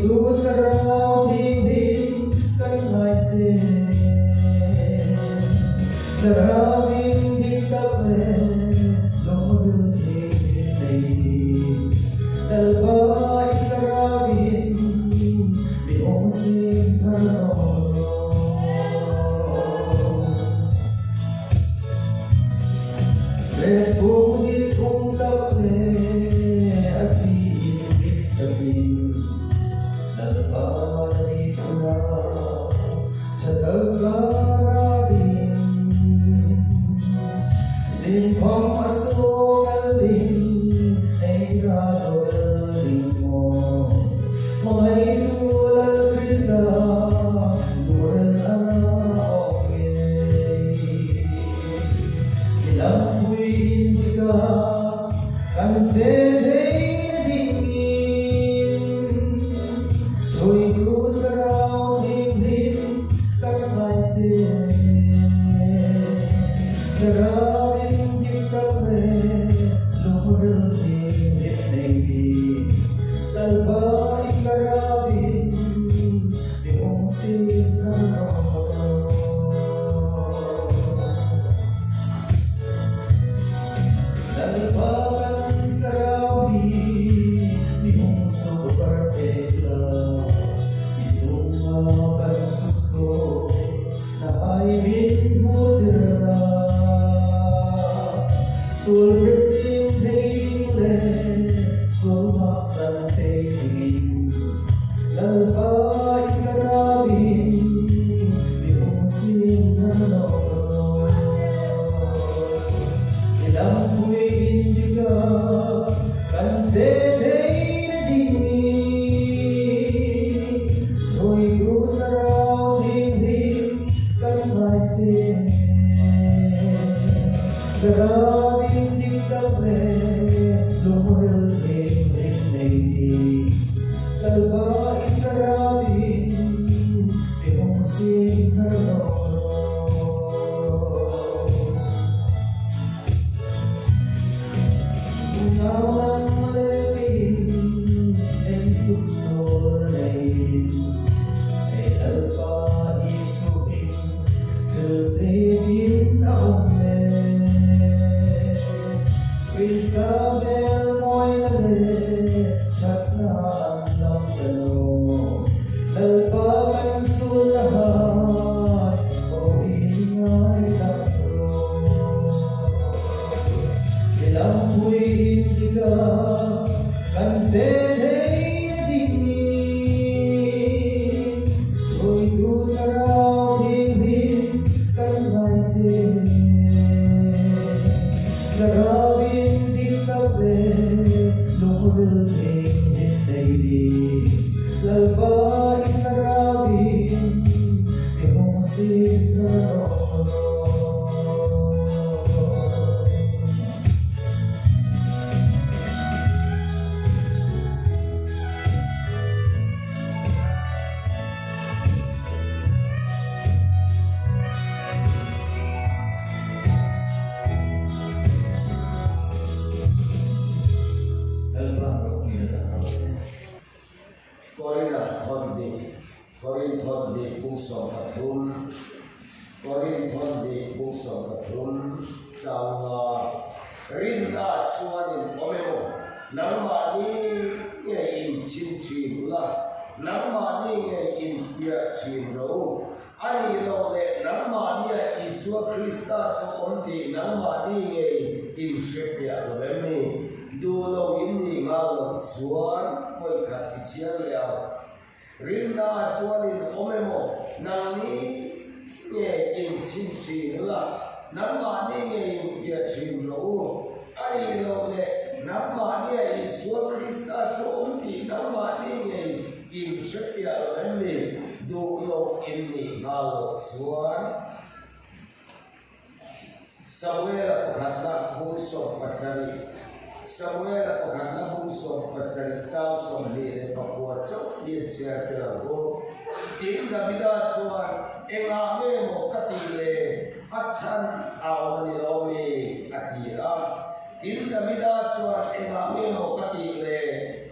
tu rao him him kan mai che rao him di tap le lo ru thi nei dal ba rao him bi ong sin tha le pu di tung tap le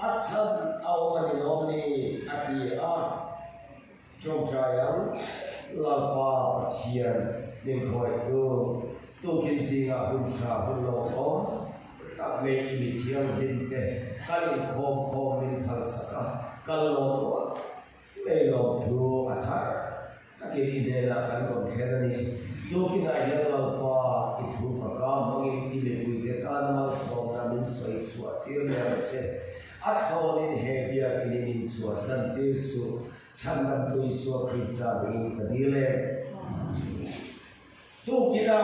Achan au mani lomni hati trong trái lao pa chian nên khỏi tu kinh sinh hùng trà hùng lô có các mẹ bị thiêng hình thế các linh khom mình thằng sắc các lô mẹ lô thu thar các cái gì đây là các con thế này tu kinh ai hiểu lao pa ít thu cả mong in ile bui thế an mal song na min soi chua tiêu nhà sẽ thâu nên hệ bia cái nên chua san tiêu su chăn đâm tôi xua Krista bên cái đi lên tu kia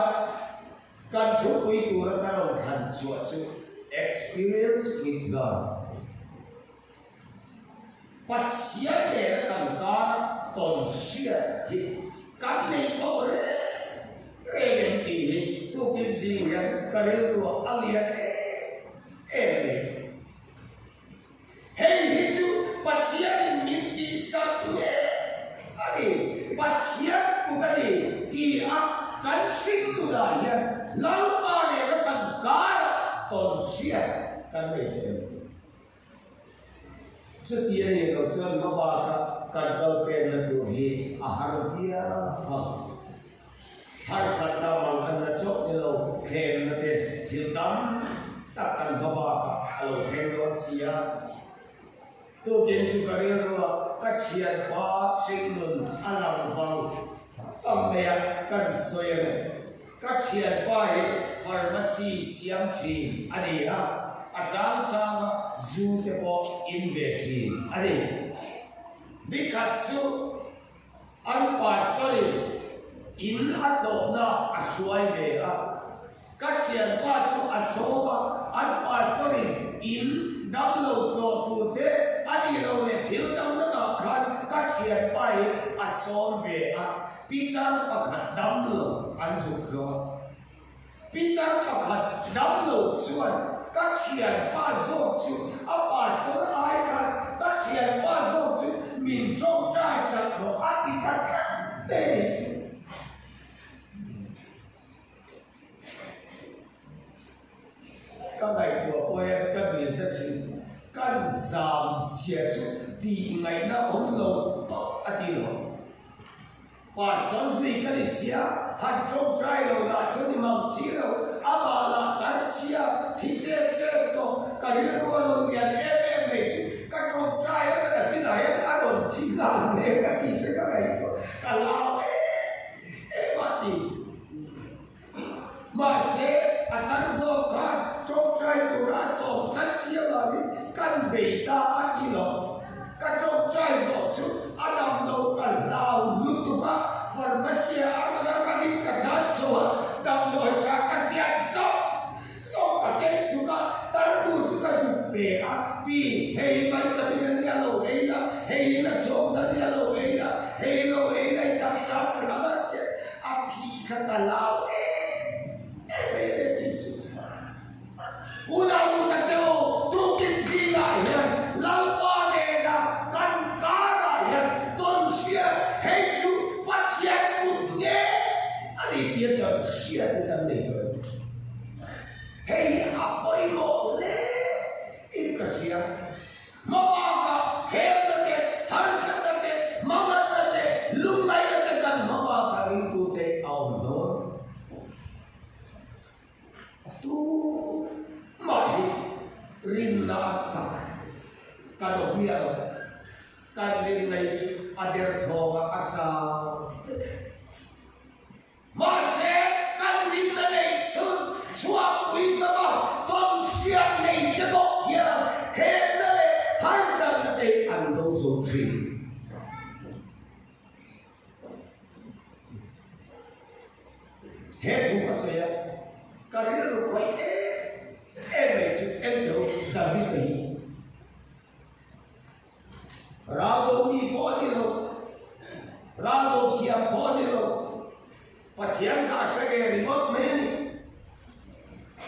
kan thu quý tu ra ta lòng thành chua chu experience with God phát triển để kan cả tồn xia thì kan này có đấy cái gì tu cái gì vậy cái đó tu alien này hey itu pasien minti saknya ani pasien bukan dia kan singgulah ya lalu ada kan kar tonsia kan begitu setiap yang kau jual apa kan girlfriend itu di ahar dia har sakta makan cok ni lo kem nanti tiltam takkan bawa kalau kem lo sia tu kiến chủ cái đó các chuyện quá sinh luận ăn làm vào âm nhạc các xoay này các chuyện quá pharmacy xiêm trì anh ấy chang chang du cái bộ inventory anh ấy đi khát chú ăn pastor in hát lộc na xoay về các chuyện quá chú số ăn pastor in download lo tu te ani lo ne thil dam na khan ka chian pai a son ve Peter pakhat download an zu kho Peter pakhat download chuan ka chian pa zo chu a pastor ai ka chian pa zo chu min trong trai sak ro a ti ka khan te chu các thầy của cô em các vị rất chịu căn giảm xia chút thì ngày nó ống lầu tốt đi rồi pastor duy cái gì xia hạt trong trái rồi là chỗ đi mong xia rồi mà là cái xia thì chết to cái này nó luôn liền em về chứ các trong trái đó là cái này còn chỉ làm để cái gì cái này cả lao em mà thì mà sẽ tan zo ka trong trái tu ra so tan xia là căn bị ta đi rồi các trong trái zo chu adam lo cả lao lu tu ka pharmacy aga ka đi cả giá cho đam đôi cha các hiện so cả cái chu ka tan tu chu ka su pe pi hey mai ta bi na lo hey na chong na dia lo hey lo hey ta sa cha na a thi ka lao udah teo tu kinsi la ya lalpa ne da kan kara ya ton sia hei chu patient kunye ani dia da sia ta ne ko hei apoi mo le in ka sia mama ka khem te har sa te mama te lumai te kan mama ka ri tu te au no tu mai rin na sa ka do bia ka rin nei chu ader thoga acha ma se kan rin na nei chu chua ui na ba ton sia nei te bo ya ke na le har sa na te an do so tri he thu ka se ya ka rin ro khoi em chụp em đều David ấy Rado mi bỏ đi rồi Rado kia bỏ đi rồi và thiam cả sẽ cái remote mình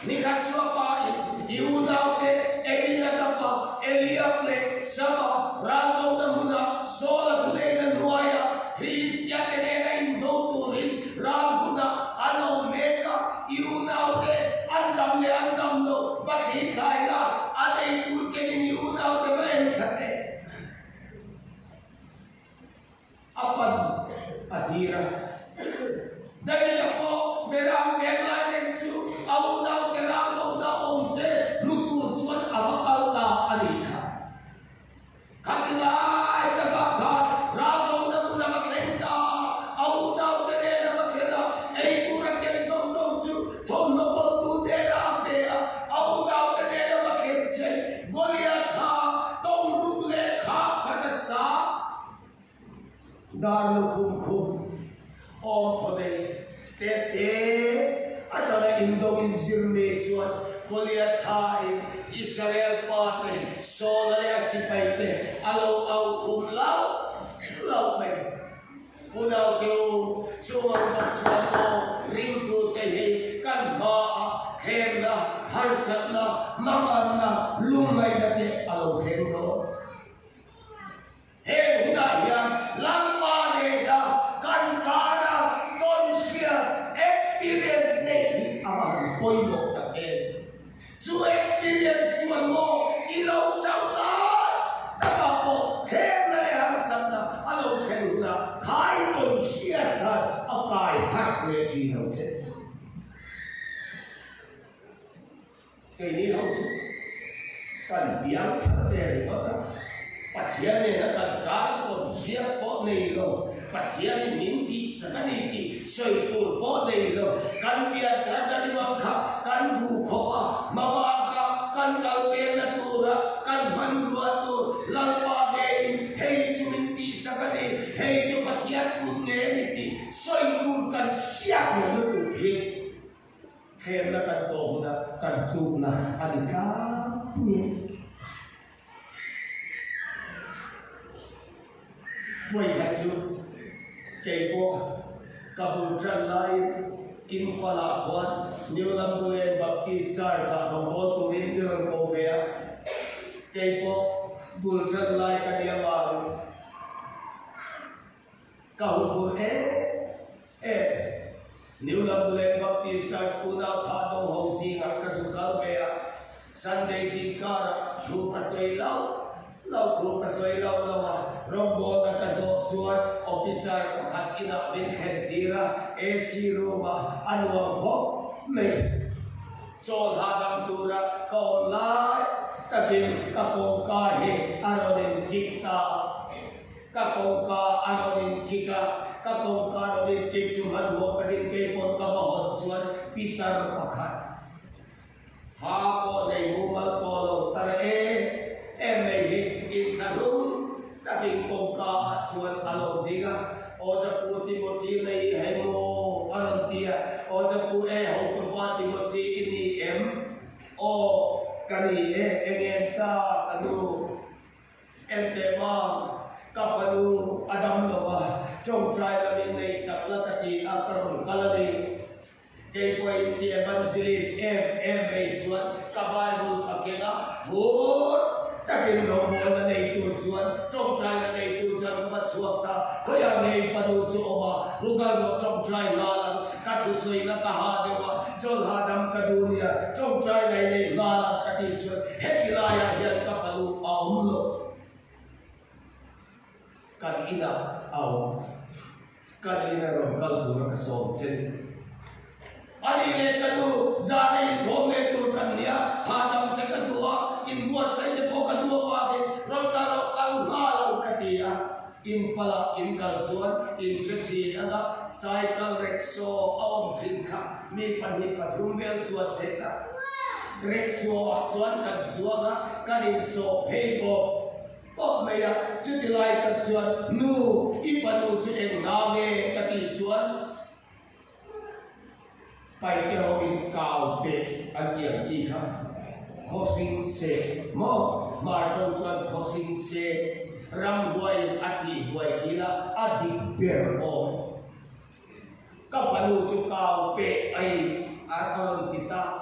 ni khát chúa pa yêu đau cái Elia đau pa Eliab le sama Rado đam buna sola tu đây là nuaya Christian cái này là Indo turin Rado na ano meka yêu đau cái andam le andam lo và khi khai là anh ấy tu cái này yêu đau cái bên thật đấy apan adira dahil ako merang meglain chu au daw terang daw onte lutu chuan amakal ta alika katilai takaka rago na kuna maklenda au daw tere na maklenda ei pura ken som chu thom no ko tu de na pe au daw tere na makleche Goliath ha tong ruk le kha khakasa dar lo khum om pode te achana indo in zirme chuan Goliath ha Israel pa te solaya sipai te alo au khum lau pe unau keu chuang ba chuan o ring tu te he kan ha khem na harsat na mangan na lumai na te alo khem do he huda hian lang pa ne da kan kana ton sia experience ne amahan poimo ta e chu experience chu mo ilo chaula ta ko khem na han sam na alo khem na khai ton sia ta akai hak le ji ho se cái này không chịu cần biếng thật để có thật bắt chiếc này là cần cá còn chiếc có này rồi bắt chiếc này miếng thì sẵn này thì sợi tủi có này rồi cần biếng thật là đi vào khắp cần thủ khó mà ba khắp cần cầu biếng là tù ra cần măn rùa tù lăng ba bê hay chú miếng thì sẵn này hay chú bắt chiếc cũng nghe này thì sợi tủi cần chiếc này nó tù hết khem na kan to na kan tu na adika puye boy hachu keipo kabul tran lai in phala hon new lambulen baptist church sa bangol tu in đường ko ve keipo bul tran lai ka dia wa ka hu e New Lambulen Baptist Church Kunao Thado Housing at Kasukal Bea Sunday Zikara Thu Kasoy Lau Thu Kasoy Lau Lawa Rombo na Kasoksuan Officer Pakat Ina Bin Kentira AC Roma Anuang Ho May Chol Hadam Tura Kaulay Takin Kakong Kahe Anonin Kikta Kakong Ka Anonin Kika Kakong ka din kay chuman mo kadin kay pon kabahon chuan Peter Pakat hapo nay mumal tolo tar may in karung taking kong ka chuan alo diga o sa po Timothy nay hay mo anontia o sa po ho pa Timothy ini o kani engenta kanu entema kapanu Adam Nova trong trai là mình này sắp là cái gì à còn cái là gì cái quay thì evangelist em về chuan các bài buồn các cái đó vốn các cái nó muốn là này tu chuan trong trai là này tu chuan các bạn chuan ta khơi à này phần đầu chỗ mà lúc nào trong trai là các thứ suy là cả hai đều mà cho hà đam cả dunia trong trai này là các thứ chuan hết cái là hiện các phần đầu ổn luôn kan ina au kan ina rom kal du ka som chen ani le kadu zane ko me tu kan nia hadam te kadua in bua sai te ko kadua wa de rom ka ro kal ma lo katia in fala in kal chuan in chechi anga cycle rexo om thin kha mi pan hi pathum bel chuan the ta rexo chuan kan chuanga kan in so pheibo mày à chứ thì lại tập chuan nu ít vào nu chứ em ngao nghe cái gì chuan phải kêu in cao bệ anh điểm gì không khó sinh se mò mà trong chuan khó sinh se ram quay ati quay đi là ati bèo ôm các vào nu chứ cao bệ ai ăn kita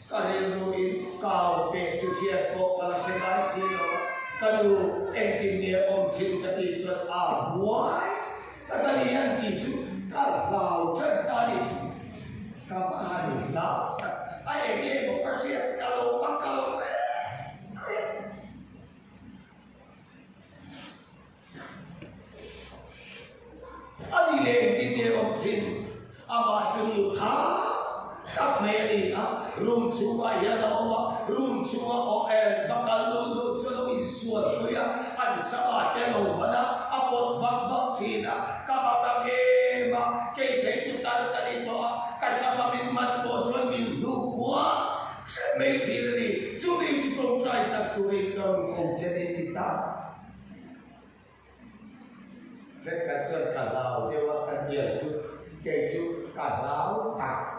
cái nu in cao bệ chứ xe có là xe lái xe kanu engkin dia om thin kati chuan a buai takali an ti chu ka lau chan ta ni ka ba ni la ai nge mo ka sia ka lo pa ka lo tin ama chu tha các mẹ đi luôn chú ai ya nó luôn chú o và cả luôn luôn cho nó bị suốt rồi anh sao cái lầu mà đó apot vang vang thì các bạn đang nghe mà cái chúng ta đi to cái sao mà mình mang to cho mình đủ quá mấy thì đi chú mình chỉ trông trai sắc tuổi còn không chơi đi ta thế cả chơi cả lào theo cái tiền chú cái chú cả lào ta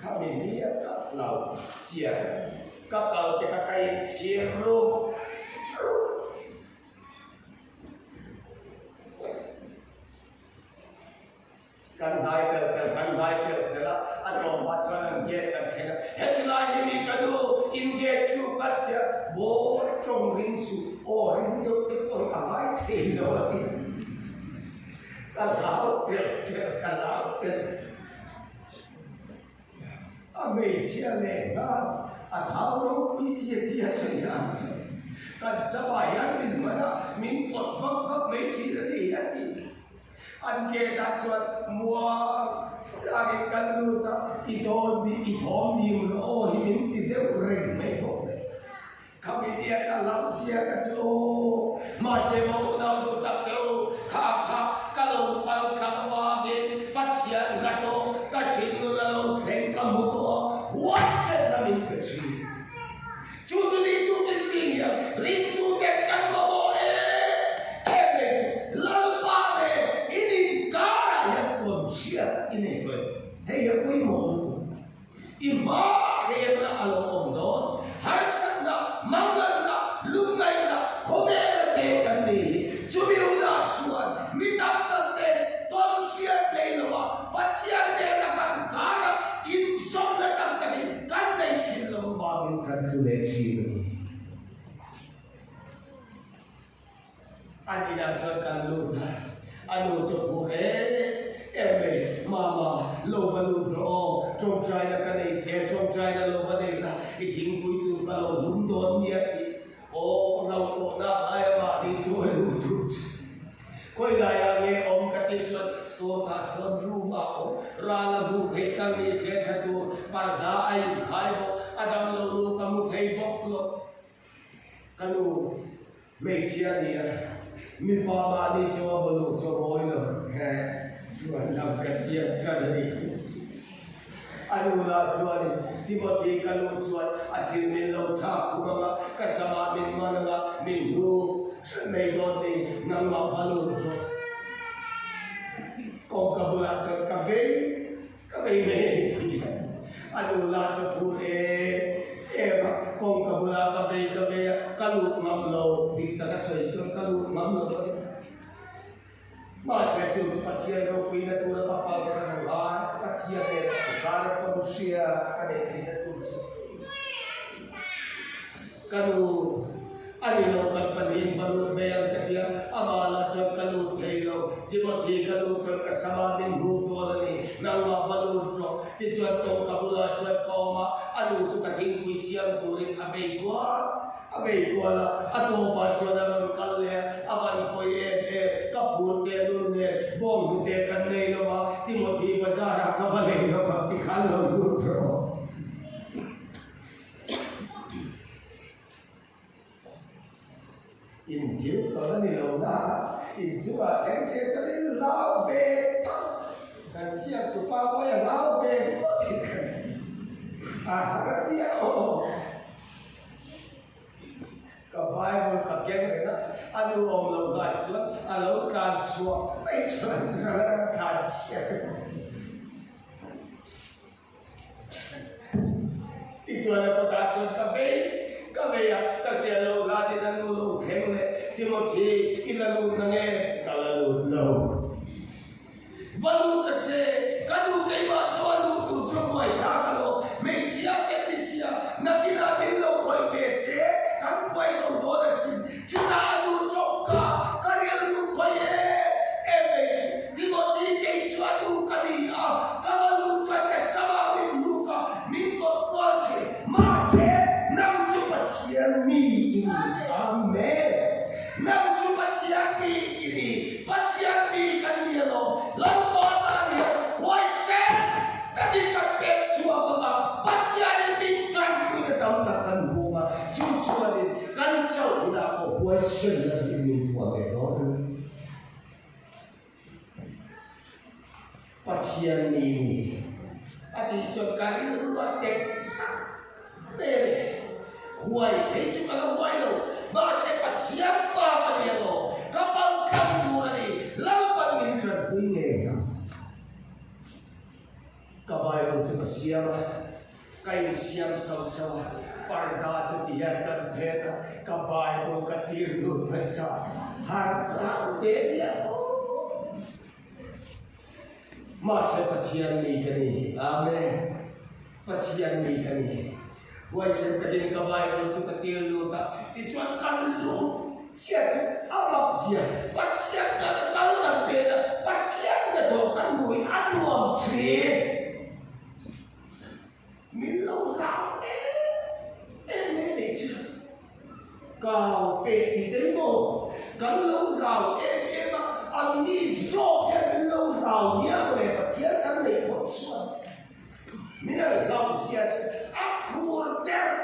kami ni kat lau sia kat lau kita kai siru kan hai ke la atau macam get kan kena headline ini kadu inget chu kat ya bo trong ring su o ring do ke ko amai the lo kan lau每天嘞头脑一些啲水样子，但是话人民们民国不每天的一啲，安嘅打算我家嘅跟路的一堂面哦，民啲都人没讲的，kami dia kalau sia kacau, masih mau tahu tak tahu, kalau kamu bin pacian gato kasih lalu kamu tu, what's kami kecil, cucu itu kecil ya, rindu tekan bawa lalu pada ini cara yang konsia ini tu, hei aku mau, imah hei alam omdon, harus Mangga lungai na komera che kanni chubiuna chuan mitakate tonsia leilwa pachia de na kan kara in somna takani kan nei chilom bagin kan jule chini ani na kan luta anu chopure eme mama lo balu dro trong trai na kan ei the trong trai na lo ba nei la I thing kui tu ka lo lum don nia ti o lo to na ai ma di chu lu tu koi la ya nge om ka ti chuan so ta son ru ma o ra la bu thei tang ni se tha tu par da ai khai bo adam lo lu ka mu thei bok lo kanu me chia ni mi pa ma ni cho bo lu cho roi lo he chuan lam ka sia tra ni anu la chuan Timothy kalau chuan atin min lo cha kuma kasama min mananga min ru nei don ni nang ma balu ro ko ka bula cha ka ve me ti anu la cha pu e ba ko ka bula ka ve kalu ngam lo di ta ka soi chuan kalu ngam lo ma se chu patia ro pi na tu ra pa pa ka na patia de ka ko sia ka de ti na tu kanu ani lo kan panin baru bayang katia amala cha kalu thailo Timothy kalu cha ka sama din hu to ni nang ma balu tro ti cha to ka bula cha ko ma anu chu ka thing wi siam tu rin abei kwa la ato pa cha na kal le avan ko ye ka phun de lu ne bom de kan nei lo ma Timothy bazar ka bale lo ka ki khal lo lu tro in thiếu có là điều đó in chú à thánh sẽ cho đến lao về cần xem của ba có là lao về có thể cái điều cái Bible cái cái này đó anh ông lâu gạt xuống anh lâu gạt xuống mấy chuyện gạt xem thì chuyện là có gạt xuống cái bây giờ ta sẽ lâu gạt thì ta lâu khen này Timothy ilalu nange kalalu lâu valu tache kadu kai ma chawalu tu chomai ya kalo me chia ke sia nakina bin lo koi pe se kan kwai so do da sin chuna du chokka karial du koi e me Timothy ke chwadu kadi a kamalu chwa ke sama bin du ka min ko ko che ma se nam chu pa chian mi amen Nam cuma siang ini, pas siang ini kan dia question là đi mình thua cái đó nữa phát hiện mình đi cho cái nó đẹp sắc đây huay ấy chúng ta huay rồi mà sẽ phát hiện ba cái điều đó các bạn cầm đua đi lâu bạn mình chuẩn bị nghề các bạn chúng ta xem cái xem sâu sâu parda cho tiệt cần phê các bạn các tiêu luôn phải sao hàng sao thế nhỉ mà sẽ phát hiện mình cái này amen phát hiện mình cái này vậy sẽ cái gì các bạn chúng ta tiêu luôn ta thì chúng ta cần luôn chết áo mặc gì phát hiện cái cái là phê là phát hiện cái đồ cái mùi ăn uống phê mình lâu lâu em đấy chứ cao bề thì đấy một cái lâu lâu em ăn đi số em lâu lâu nhớ về và thiết cái này một xuân mình là lâu xia chứ áp phu đẹp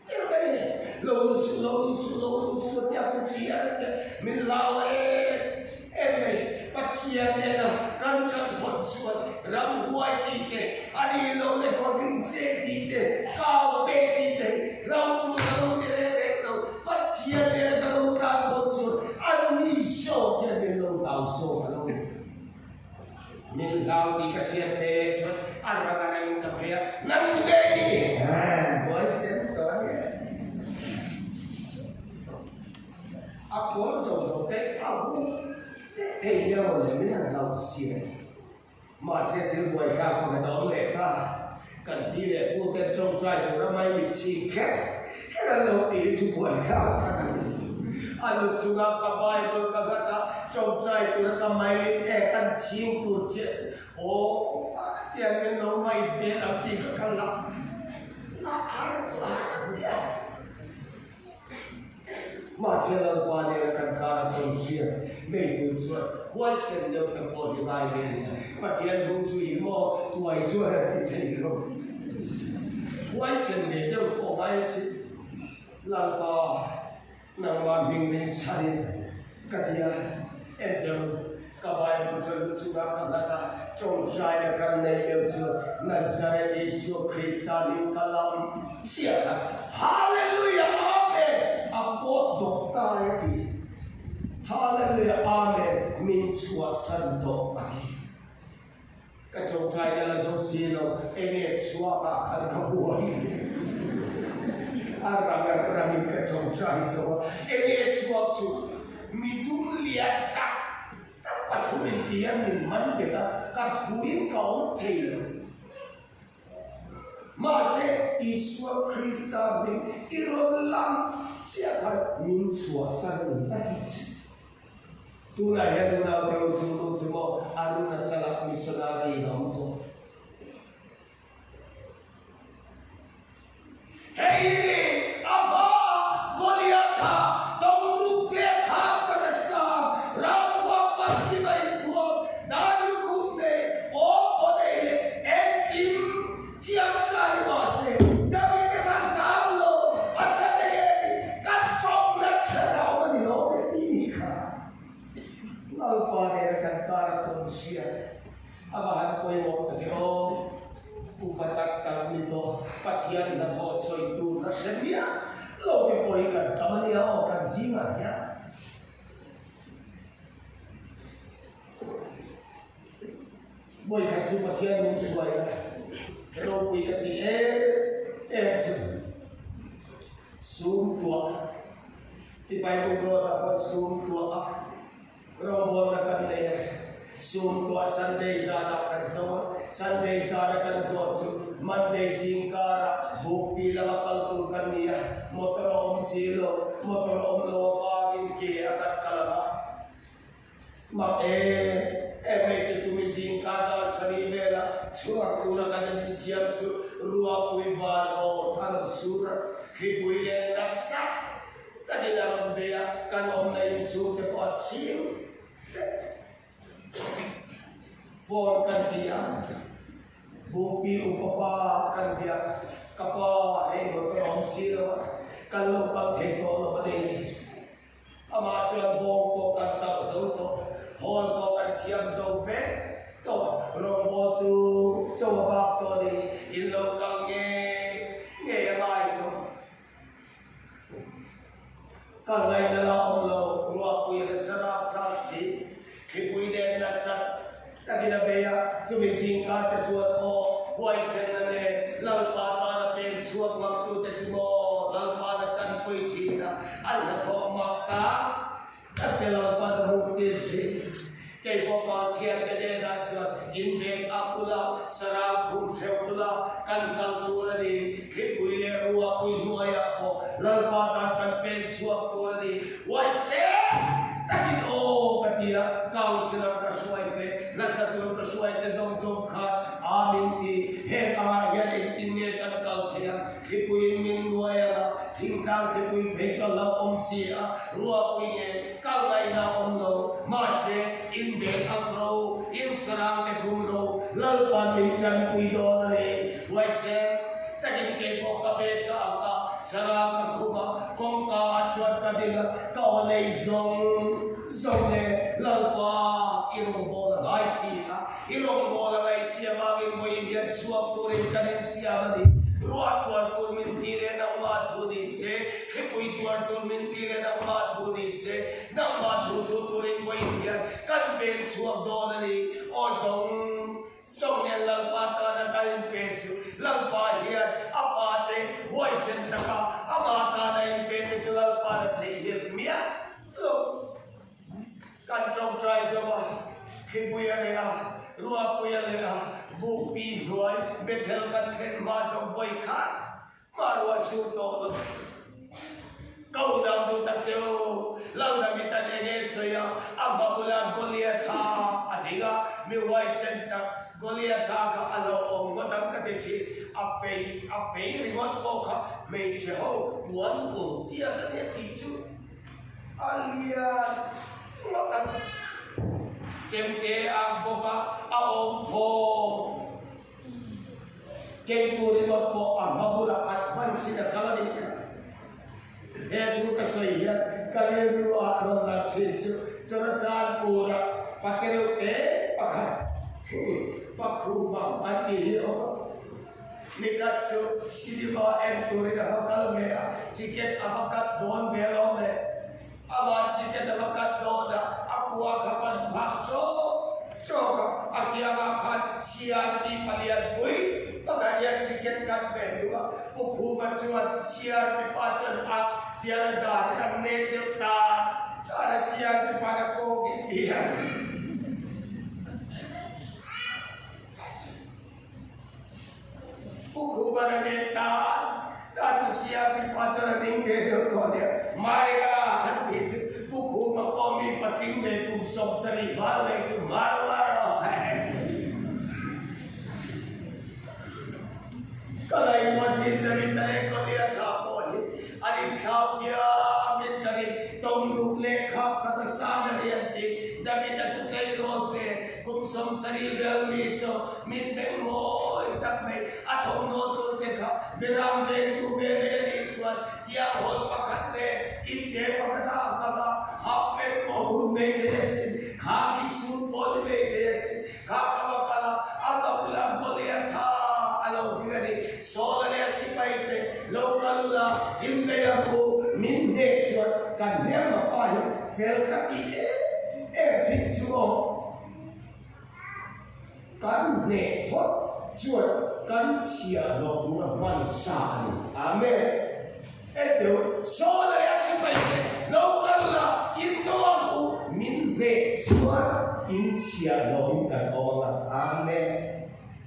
em đấy lâu su nhà cũng bia mình lâu em này bắt xia này là căn chân một xuân rắm quay thì cái anh đi lâu này có những xe thì cái cao bề thì cái lâu tu lâu này lâu bắt xia này là lâu cao một xuân anh đi số cái này lâu cao số lâu mình lâu thì cái xe thế chứ anh ra cái này cà phê nằm tu cái gì với xem có nhé có rồi cái áo thì nhiều là mấy thằng lâu xia mà sẽ thiếu buổi khác của người đó lệ ta cần đi để mua tên trong trai của nó may bị chi khét cái là lâu tí chú buổi khác anh được chú gặp cả bài với cả gata trong trai của nó may lên e căn chiên của chết ô tiền cái nó may về làm gì có căn lắm nó ăn mà sẽ làm qua đây là căn cả trong chia mấy thứ chuyện quay xem được cái bộ thì bài về phát hiện đúng suy mô tuổi chưa thì thấy không quay xem để đâu có bài sẽ làm có nằm mà mình chạy cái gì em đâu các bài cũng chưa được chúng ta cảm ta trong trái là căn này đều chưa Nazareth Giêsu Christa linh kalam chia Hallelujah Amen apot dokta thì Hallelujah Amen min chua santo ati cái trong trái là do xin lo em nghe chua cả khăn cả buổi arang arang cái trong trái số em nghe chua chua mi tung liệt cả bắt thu mình tiền mình mất việc các phụ huynh có thể mà sẽ Isu Christa mình iron lam sẽ phải mình xóa sang mình bắt đi tu này hay tu nào theo chú mô anu na chalak missionary không to hey abba Goliatha dong ruk le tha ka sa ra thua pas ki bai thua da lu ku ne o de em kim chiang sa ni wa se da bi ka sa lo acha de ka chok na sa da wa ni lo ni ka Alpare kan karakter sia abahan ko mo tagiro upatak kalmito patian na to soy tu na semia lo ke poi kan kamania o kan zinga ya boy kan chu patian min suai lo pi ka ti chu sum tua ti pai ko ta ko sum tua Robot akan leh, sum tua Sunday zada kan so, Sunday zada kan so, Monday singkara, bukti lang kaltur kan niya, motor silo, motor lo pagin ki akat kalaba. May tu singkara sa nivela, chuak una kan ni siam chu, ruwa pui baro, anak sura, hipui yang nasak, tadi dalam bea kan na yung chu ke pot siu. For kandiya, bupi upapa kandiya, kapa ay magkaroon sila, kalupang heko na pati. chuẩn bông có cần tạo dấu tổ hồn có cần xiêm dấu vết tổ rồng bò tu châu bạc tổ đi in lâu càng nghe bài tổ càng ngày là ông lâu rùa quỳ là sarap thác sĩ khi quỳ đen là sạch ta kia là bây giờ chúng mình xin cả ta chuột ô quay sen là nè lâu ba ta là bên chuột mặc tu ta chú mò lâu ba là căn quỳ thì là anh là thọ mặc ta ta kia lâu ba là hụt tiền gì cái bộ phận thiền cái đề ra chuột in bên apula sarap khum theo pula căn căn tu là đi khi quỳ lệ rùa quỳ nuôi à ô lâu ba ta căn bên chuột tu là đi quay sen takin o katia councilor ka suaite lasatur ka suaite zong kha amin ti he anga yan intinye kan kalthia khipui min noya thingkang khipui phecho la omsia ruwa puye kalai na omlo ma se in be akro in sarang ke gumro lalpan min chan pui do ne waise takin ke ko ka be ka sarang ka khuba kong ka chuat ka ding ka nei zong ne lalpa irong bola ngai sia irong bola ngai sia magin mo indian suap turin kanin sia ni ruat tuan pun mintire na ma thudi se khipui tuan pun mintire na ma thudi se na ma thu turin mo indian kan pen suap do ni o song ne lalpa ta na kain pen chu lalpa hian apate voice ta ka amata na in pen chu lalpa na thei hil mia kan trong trai sama khibuya lena ruwa puya lena bu pi roi bethel kan khen ma som voi kha marwa su to kau dang du tak teu lau da mitan ene soya amma bulan goliatha adiga mi wai senta goliatha ka alo om godam ka te thi a fei rimot ko kha me che ho buan ko tia ka ne ti chu alia ngotang cemke aboka aom po kenturi po amabula atman sida kalani tu kasaya kaliru aron la chichu charajan pura pakeru pakha pakhu bang ati ho nikatsu sidiba enturi da kalme tiket abakat don belome awan tiket abakat don aqua kapan fakcho choka akiama khan sian di palian bui pagaya tiket kan bedua pukhu machuan sian di pacan ak tiada dan ne devta ada sian di pada ko gitia pukhu pada devta Katu siap di pacaran tinggi tu kau dia. Mereka itu buku makomi pating bekum sob seri baru itu baru. Kalau ibu cinta minta kau dia kau ni, adik kau dia minta ni tolong lekap kata sana dia ti. Tapi tak cukai rosbe kum sob seri bel miso min bemo tak me atau notur dekha beram den tu bebe chuan tia hol pakate inde pakata kaba hape mohun me desin khaki sun bod me desin khakaba kala abula goliatha alo digani solale sipaite lokalula imbe abu minde chuan kan nema pahi fel kati thichuo kan ne hot chuột cắn chia lột thú là hoàn xả amen eto so là sự vậy lâu căn là in cho cụ min về chuột in chia lột in cần ông là amen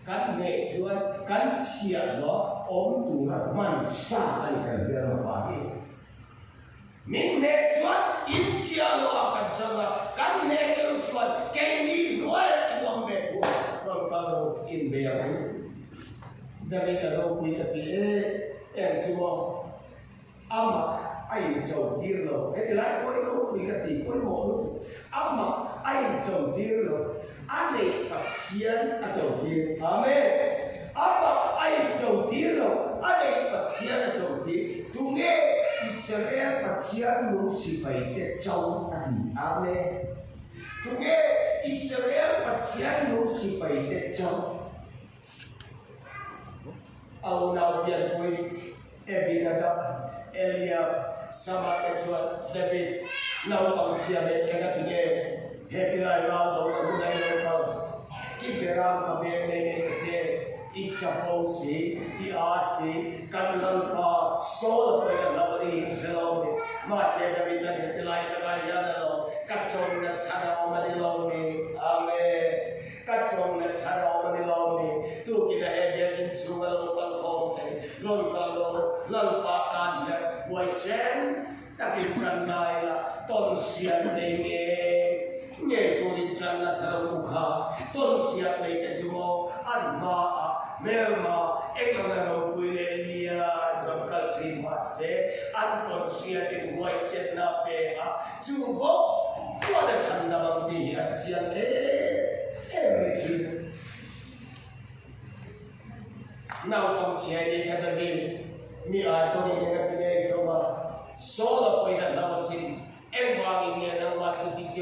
cắn về chuột cắn chia lột ông thú là hoàn xả anh cần biết là bao nhiêu min về chuột in chia lột cần cho là cắn về chuột cái gì nói in ông về chuột còn kalau in về Dari kalau punya em cuma ama ai jauh lo, itulah kau punya kau mau ama ai jauh lo, ane kasihan jauh amen. Apa ai jauh lo, ane kasihan jauh tunge Israel pathian nung si Paite Chow Adi. Amen. Tunge Israel pathian nung si Paite Chow. Aunaw yan po'y Ebinadab, Eliab, sama Etsuat, David, naupang siya may kagatunge, Hepilay Raudo, Agunay Lokal, Iberam Kabeme Neke, Ichaposi, Iasi, Kanilang pa, Sol pa yung nabari, Shalom, Masya David na Hepilay Kagayana, Kachong na Tsara o Manilong, Amen. Kachong na Tsara o Manilong, tu kita hebe insumal kalkong, Lon kalo, lalpakan ya, Waisen, tapi kanaya, ton siya nenge, nye turin jana taramuka, ton siya nenge jumo, anma, merma, eklamero kuilelia, drangkal trimase, anton siya din waisen na peka, jumo, suada jana mamdihan siya everything. Now, Chiari Katabi, me are talking about today, solo point at Navasin, and walking in and what to teach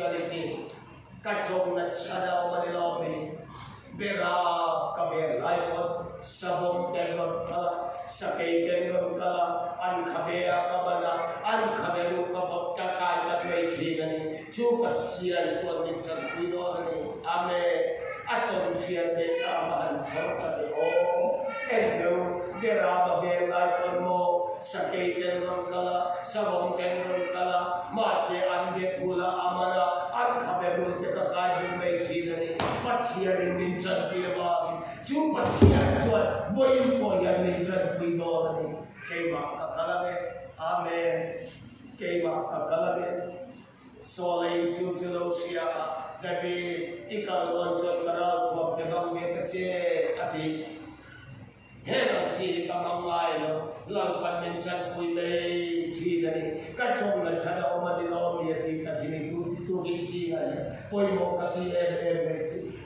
Katom at Sada Manilomi, Bera, Kabe, Life, Sabon Telon Kala, Sake Telon Kala, Ankabea Kabana, Ankaberu Kapot Kakai, Maitini, Chupasia, and so on, Amen. Aton siya de amahan sa kateo, endo deraba be like mo sa kaiten ng kala, sa bongken ng kala, masi ande pula amana, ang kabebul ke kakadyung may sinani, patsiya rin minsan piyabagin, chupat siya chuat, boyin po yan minsan piyabagin, kay makakalabi, amen, kay makakalabi, solay chuchulo siya, tapi ikal loncat keral buat kedong kecil ati heran ci kamang lain lalpan mencan kuilei ci dari kacong na cara oma di lom ya ti katini tu kisi aja poi mo kati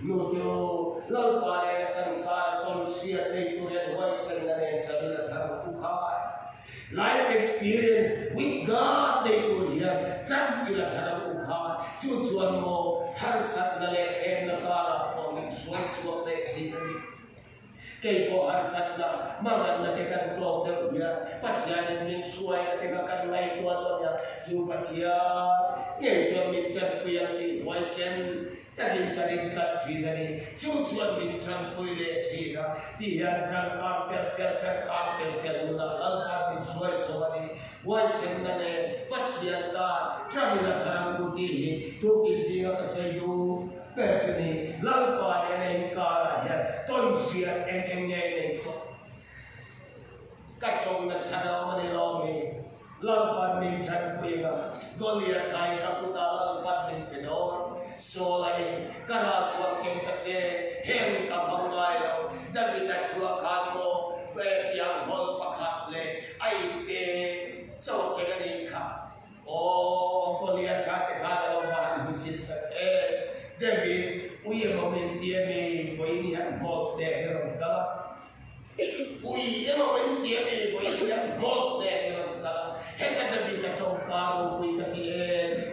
nuto lalpan kan ka konsia dei tu ya voice ngane chadila thang ukhai life experience with God dei tu ya tan ila thang ukhai chuchuan mo har sat gale khem na kara ko min suat de thidani kei ko har sat na mangan na te kan klok de ya pathian min suai na te kan lai ko lo ya chu pathian ye chu min chan puyang ni waisen tarin ka thidani chu min chan puile thida ti han chan ka te na al ka min suai chawani waisen na ne pathian ka tramila tharang buti tu kizia sayu petni lalpa ne ka ya ton sia en ne ko kachong na chana mani lomi lalpa min chan puiga golia kai kaputa lalpa min pedor solai kara ko kem kache hem ka bangai lo dabi ta chua kamo ve yang hol pakhat le ai te so ke ni kha o golia ka te kha lo ban bisit ka David, uye momentie me boini han bot de ron kala. Uye momentie me boini han bot de ron kala. Heka David ka chong ka ui ka ti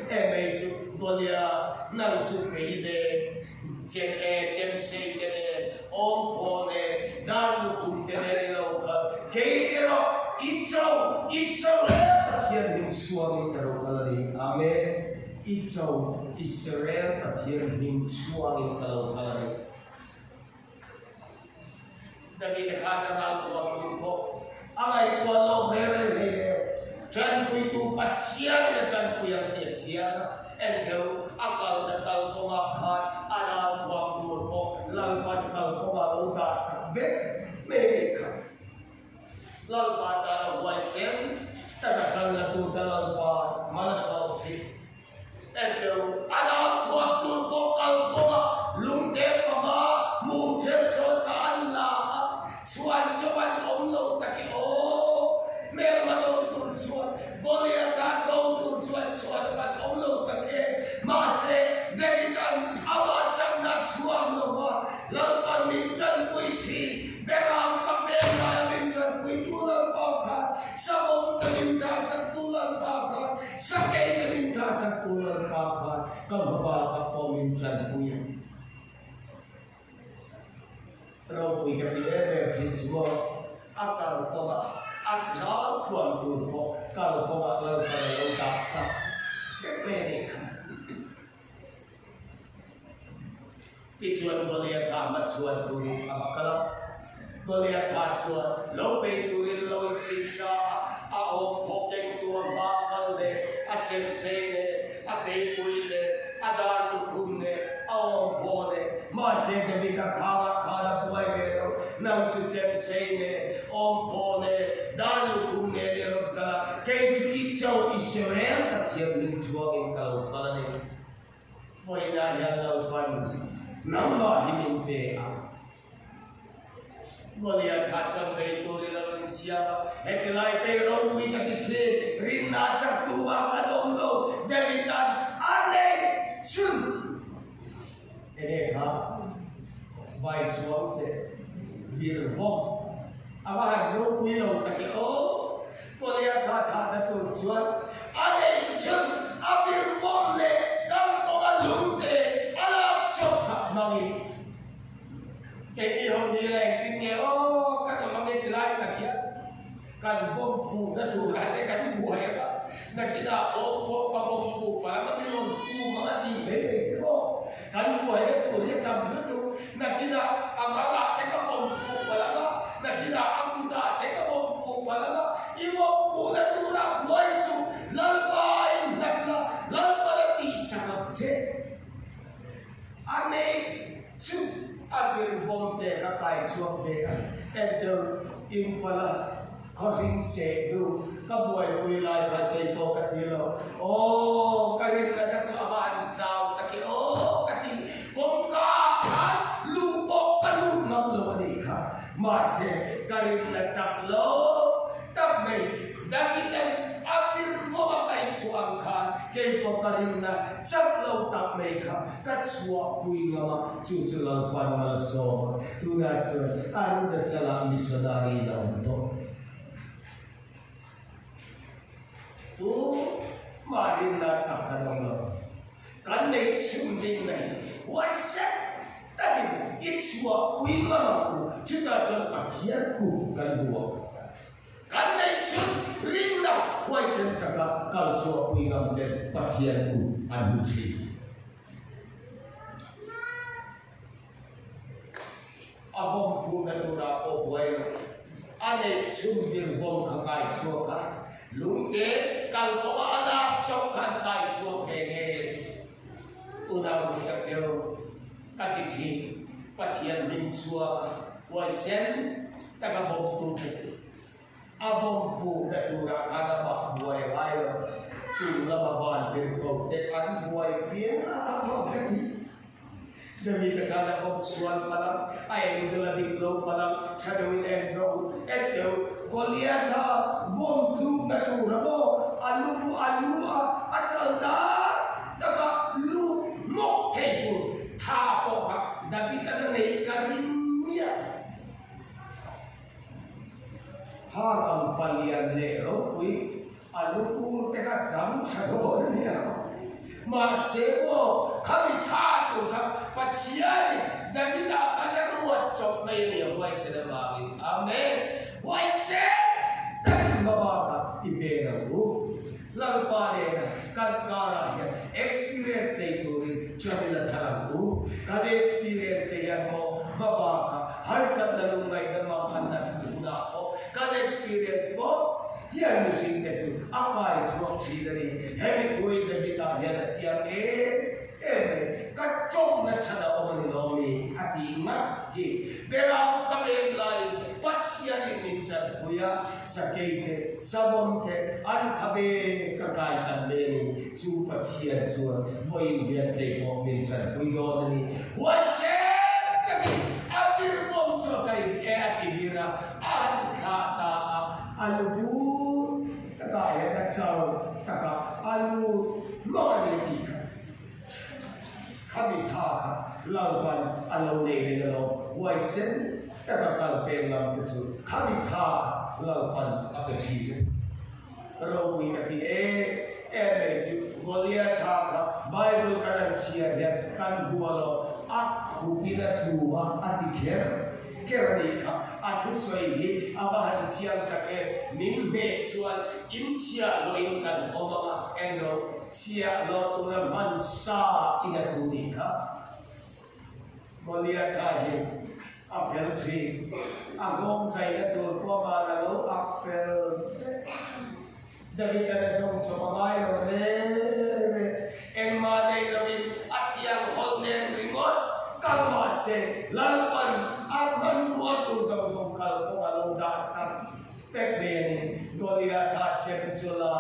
me chu golia nang chu fei de chen sei de om po ne dar lu kum de lo ka. Ke ro icho Israel sian din suami ro kala ni. Amen. Icho Israel pathian hing suangin kalau kalari. Dami dekana ral tuang ko. Alai ko lo mere le. Jan ku itu pathian ya jan ku yang dia sian. Engkau akal dakal ko makat ana tuang ko lampat kal ko uta sabbe mereka. Lampat ala waisen takakal na tu dalam pa malas auti. Engkau anak buah turbo kalkoa lungte pama muter jota Allah cuan omlo taki o mermano turjuan boleh tak kau turjuan pan omlo taki masih dedikan awak cakna cuan loba lalpan minjan kuiti beram kapena minjan kuitu lalpan sabong teminta satu kan baba ka pomin plan puya rau pui ka ti e ti chmo akal ko ba akal thuan tu ko kal ko ba lo ka lo ta sa ke pe ni ti chuan ko le ka ma chuan tu ni akala ko le ka chuan lo pe tu ni lo si sa a o ko ken tu ba kal de a chen se ne a pe pui le a dar tu kun ne a o ko le ma se ke vi ka kha la puai ke ro nang chu chen se ne om ko ne dar tu kun ne le ro ka ke chu ki chau Israel ka thiam ning chuo in ka lo ka ne voi na ya lo pan nang ma hi ning pe a Bolia kaca beto di dalam siapa? Ekelai pero tui katice rina caktua kadomlo jadikan aneh sun. Ini kah vice versa virvom. Apa hal tui lo kaki oh bolia kata datu cuat aneh sun virvom le kang pengalungte alam cokak mangi. Cái hôm đi này kinh nghe ô các thằng em đi lại là kia cần phong phù đã thủ lại cái cánh bùa ấy đó là cái nào ô và phong phù và nó đi phong phù mà nó đi về đúng không cánh bùa cái thủ cái cầm nước tu là cái nào ăn bá lại cái phong phù và nó là cái nào ăn tu ta cái phong phù và nó chỉ phong phù đã tu ra quay xuống lần bài lần bài tí sao chết anh ấy chứ anh vong te ka kai chuak te ka enter in fala kharing se du ka boy pui lai ka te po ka ti lo o ka rin na ka cha ban chao ta ki o ka ti kom ka an lu po ka lu ngam lo ni kha ma se ka rin na chak lo tap mai da ki ten apir ko ba kai chuang kha ke po ka rin na chak lo tap mai kha ka chua pui ngama chu chu lo pan ma so tu na chu an da chala missionary la to tu ma rin na chak ka lo kan nei chung rin nei wai se ta ni i chua pui ngama ku chu ta chu ka hian ku kan buo kan nei chung rin na wai se ta ka chua pui ngam te pa hian ku an bu chi avong fu na tu ra o boy ane chung bir bom ka kai chua ka lung ke kal to ala chok kan kai chua ke nge una bu ka kero ka ki chi pa thian min chua wai sen ta ka bom tu ke avong fu na tu ra ka da ba boy ai chu la ba ban bir ko te an boy bien a ko ka ti Demi tekana opsuan palang, ayam dula diklo palang, chadawin entro, etyo, koliata, vomtu natura mo, alu acalda, taka lu mok tepu, tapo ka, dabi kada nei karimia. Haram palian nero kui, alu teka jam chadawin nero. Masebo kami tahu kan paciari dan kita akan ruat cok mayanya waise dan bagi amin waise dan bapak ibena bu lalu pada kan karanya experience itu jadi dalam bu kan experience yang mau bapak harus dalam mai dan makan dan tidak kan experience bu Yang mesti itu apa itu waktu dari hemi tuai dari kita yang siang kacau nak cara orang ini hati mak di dalam kami lain pacian ini jadi buaya sakit sabun ke ankabe kekaitan ini cu pacian cu boleh lihat tengok minta buaya ini wasit kami ambil bom cokai akhirat angkata alu kaya kacau taka alu lokaliti kami tahu lawan alu ni kalau waisen taka kalpen lam itu kami tahu lawan apa sih kalau kita ni meju Golia Taka, Bible Kalansia, Kanbualo, Akupina Tua, Atiker, Keradika, Atusway, Abahan Tiaka, Milbe Chuan, Intia Loinkan, Obama, Endo, Tia Lotura Mansa, Igatudika, Golia Kahi, Apple tree, Agong Sayatur, Pomalo, Apple. Dari kana song chomai lo re en ma dei lo in atiang hol ne ringot kalma se lalpan atman buat tu song kal ko alo dasar pek ni golia ka chen chula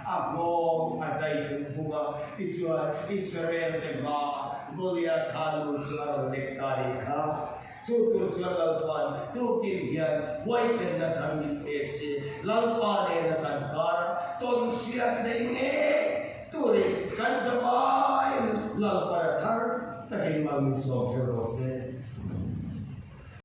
agong azai bunga tijuan Israel te ma golia kalu chula nektari ka Cukup jual lalpan, tu kirian, waisen na kami ese, lalpan na kankar, ton siap na ini, turin kan sabay, lalpan thar, takin malusog terose.